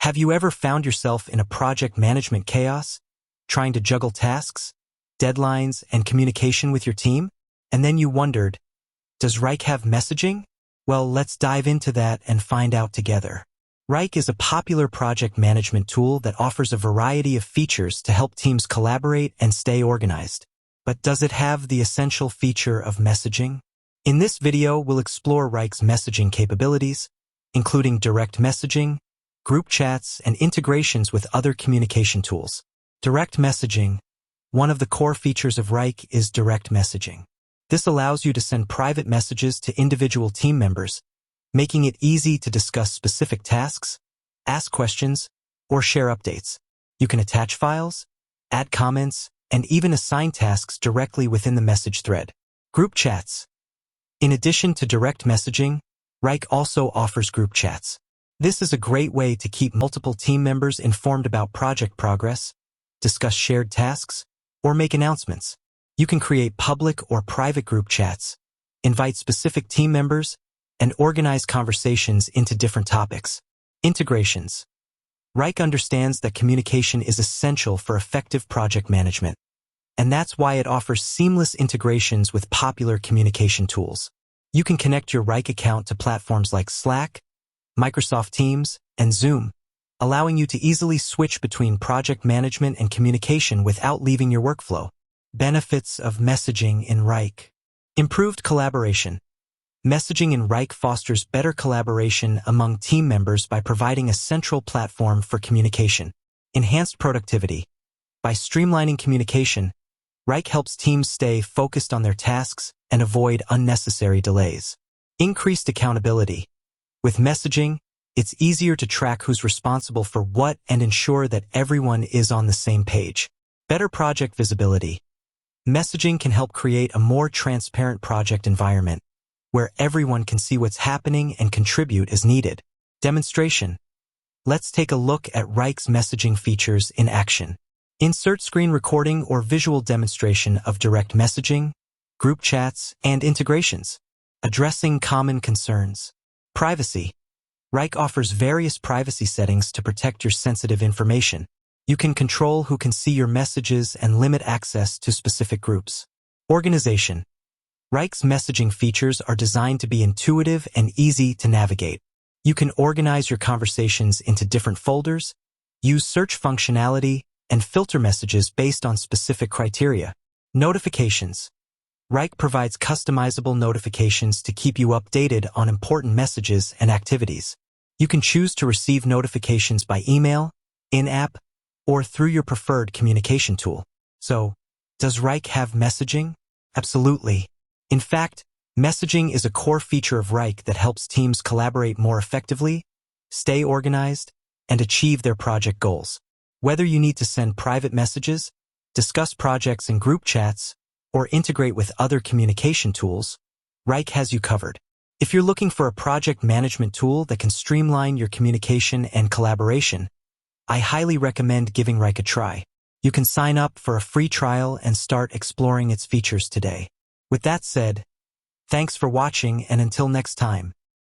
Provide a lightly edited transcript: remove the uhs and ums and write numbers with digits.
Have you ever found yourself in a project management chaos, trying to juggle tasks, deadlines, and communication with your team? And then you wondered, does Wrike have messaging? Well, let's dive into that and find out together. Wrike is a popular project management tool that offers a variety of features to help teams collaborate and stay organized. But does it have the essential feature of messaging? In this video, we'll explore Wrike's messaging capabilities, including direct messaging, group chats, and integrations with other communication tools. Direct messaging. One of the core features of Wrike is direct messaging. This allows you to send private messages to individual team members, making it easy to discuss specific tasks, ask questions, or share updates. You can attach files, add comments, and even assign tasks directly within the message thread. Group chats. In addition to direct messaging, Wrike also offers group chats. This is a great way to keep multiple team members informed about project progress, discuss shared tasks, or make announcements. You can create public or private group chats, invite specific team members, and organize conversations into different topics. Integrations. Wrike understands that communication is essential for effective project management, and that's why it offers seamless integrations with popular communication tools. You can connect your Wrike account to platforms like Slack, Microsoft Teams, and Zoom, allowing you to easily switch between project management and communication without leaving your workflow. Benefits of messaging in Wrike. Improved collaboration. Messaging in Wrike fosters better collaboration among team members by providing a central platform for communication. Enhanced productivity. By streamlining communication, Wrike helps teams stay focused on their tasks and avoid unnecessary delays. Increased accountability. With messaging, it's easier to track who's responsible for what and ensure that everyone is on the same page. Better project visibility. Messaging can help create a more transparent project environment, where everyone can see what's happening and contribute as needed. Demonstration. Let's take a look at Wrike's messaging features in action. Insert screen recording or visual demonstration of direct messaging, group chats, and integrations. Addressing common concerns. Privacy. Wrike offers various privacy settings to protect your sensitive information. You can control who can see your messages and limit access to specific groups. Organization. Wrike's messaging features are designed to be intuitive and easy to navigate. You can organize your conversations into different folders, use search functionality, and filter messages based on specific criteria. Notifications. Wrike provides customizable notifications to keep you updated on important messages and activities. You can choose to receive notifications by email, in-app, or through your preferred communication tool. So, does Wrike have messaging? Absolutely. In fact, messaging is a core feature of Wrike that helps teams collaborate more effectively, stay organized, and achieve their project goals. Whether you need to send private messages, discuss projects in group chats, or integrate with other communication tools, Wrike has you covered. If you're looking for a project management tool that can streamline your communication and collaboration, I highly recommend giving Wrike a try. You can sign up for a free trial and start exploring its features today. With that said, thanks for watching, and until next time.